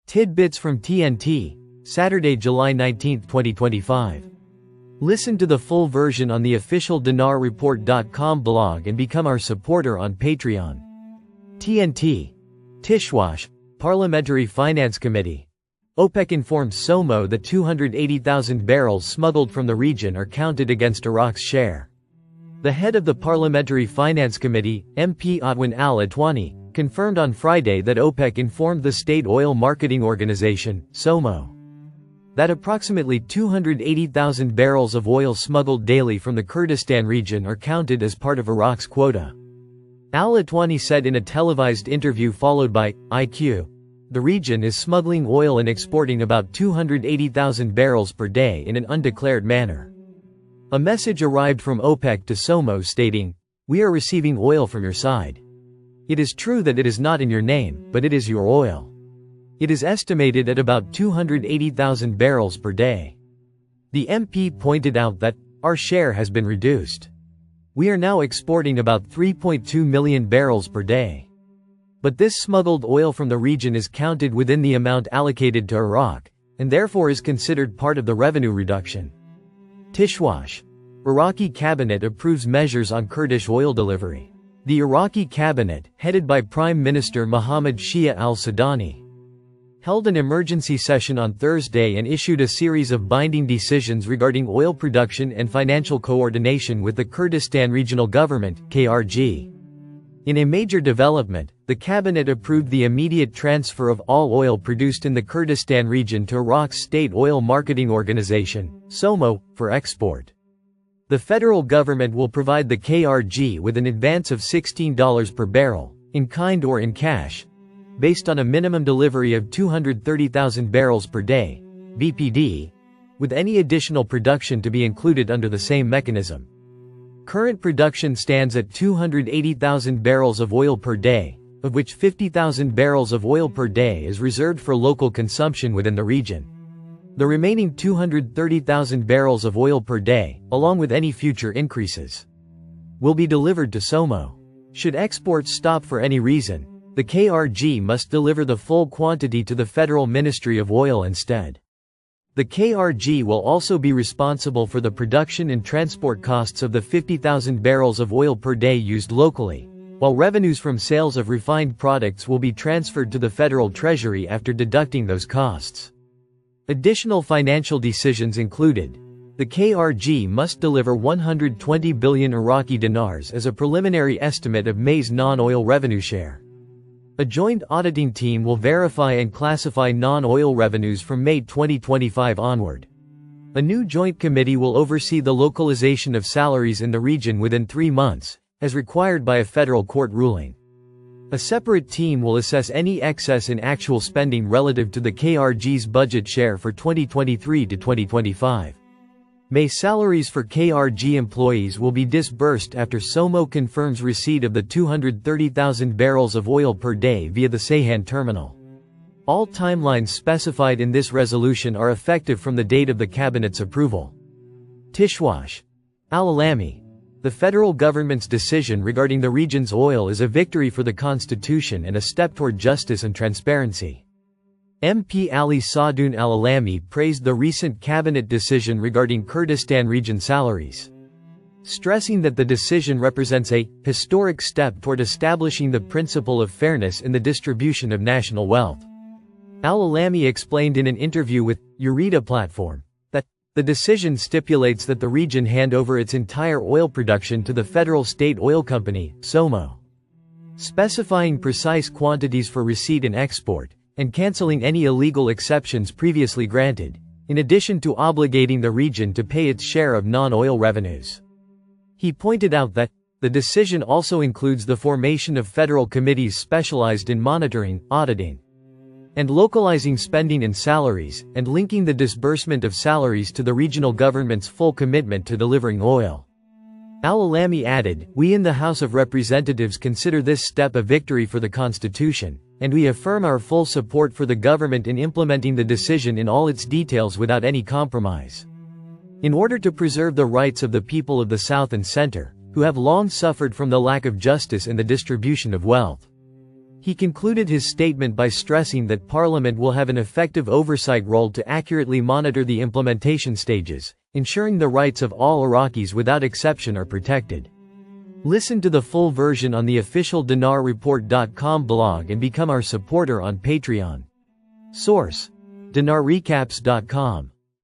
Tidbits from TNT, Saturday, July 19, 2025. Listen to the full version on the official dinarreport.com blog and become our supporter on Patreon. TNT. Tishwash, Parliamentary Finance Committee. OPEC informed SOMO that 280,000 barrels smuggled from the region are counted against Iraq's share. The head of the Parliamentary Finance Committee, MP Atwan al-Atwani, confirmed on Friday that OPEC informed the State Oil Marketing Organization, SOMO, that approximately 280,000 barrels of oil smuggled daily from the Kurdistan region are counted as part of Iraq's quota. Al-Atwani said in a televised interview followed by IQ, the region is smuggling oil and exporting about 280,000 barrels per day in an undeclared manner. A message arrived from OPEC to SOMO stating, "We are receiving oil from your side. It is true that it is not in your name, but it is your oil. It is estimated at about 280,000 barrels per day." The MP pointed out that, "Our share has been reduced. We are now exporting about 3.2 million barrels per day. But this smuggled oil from the region is counted within the amount allocated to Iraq, and therefore is considered part of the revenue reduction." Tishwash. Iraqi cabinet approves measures on Kurdish oil delivery. The Iraqi cabinet, headed by Prime Minister Mohammed Shia al-Sudani, held an emergency session on Thursday and issued a series of binding decisions regarding oil production and financial coordination with the Kurdistan Regional Government, KRG. In a major development, the cabinet approved the immediate transfer of all oil produced in the Kurdistan region to Iraq's State Oil Marketing Organization, SOMO, for export. The federal government will provide the KRG with an advance of $16 per barrel, in kind or in cash, based on a minimum delivery of 230,000 barrels per day, BPD, with any additional production to be included under the same mechanism. Current production stands at 280,000 barrels of oil per day, of which 50,000 barrels of oil per day is reserved for local consumption within the region. The remaining 230,000 barrels of oil per day, along with any future increases, will be delivered to SOMO. Should exports stop for any reason, the KRG must deliver the full quantity to the Federal Ministry of Oil instead. The KRG will also be responsible for the production and transport costs of the 50,000 barrels of oil per day used locally, while revenues from sales of refined products will be transferred to the federal treasury after deducting those costs. Additional financial decisions included: the KRG must deliver 120 billion Iraqi dinars as a preliminary estimate of May's non-oil revenue share. A joint auditing team will verify and classify non-oil revenues from May 2025 onward. A new joint committee will oversee the localization of salaries in the region within 3 months, as required by a federal court ruling. A separate team will assess any excess in actual spending relative to the KRG's budget share for 2023 to 2025. May salaries for KRG employees will be disbursed after SOMO confirms receipt of the 230,000 barrels of oil per day via the Seyhan terminal. All timelines specified in this resolution are effective from the date of the cabinet's approval. Tishwash. Al-Alami. The federal government's decision regarding the region's oil is a victory for the constitution and a step toward justice and transparency. MP Ali Sadoun Al-Alami praised the recent cabinet decision regarding Kurdistan region salaries, stressing that the decision represents a historic step toward establishing the principle of fairness in the distribution of national wealth. Al-Alami explained in an interview with Urida Platform that the decision stipulates that the region hand over its entire oil production to the Federal State Oil Company, SOMO, specifying precise quantities for receipt and export, and canceling any illegal exceptions previously granted, in addition to obligating the region to pay its share of non-oil revenues. He pointed out that the decision also includes the formation of federal committees specialized in monitoring, auditing, and localizing spending and salaries, and linking the disbursement of salaries to the regional government's full commitment to delivering oil. Al-Alami added, "We in the House of Representatives consider this step a victory for the Constitution, and we affirm our full support for the government in implementing the decision in all its details without any compromise. In order to preserve the rights of the people of the South and Center, who have long suffered from the lack of justice in the distribution of wealth." He concluded his statement by stressing that Parliament will have an effective oversight role to accurately monitor the implementation stages, ensuring the rights of all Iraqis without exception are protected. Listen to the full version on the official dinarreport.com blog and become our supporter on Patreon. Source: dinarrecaps.com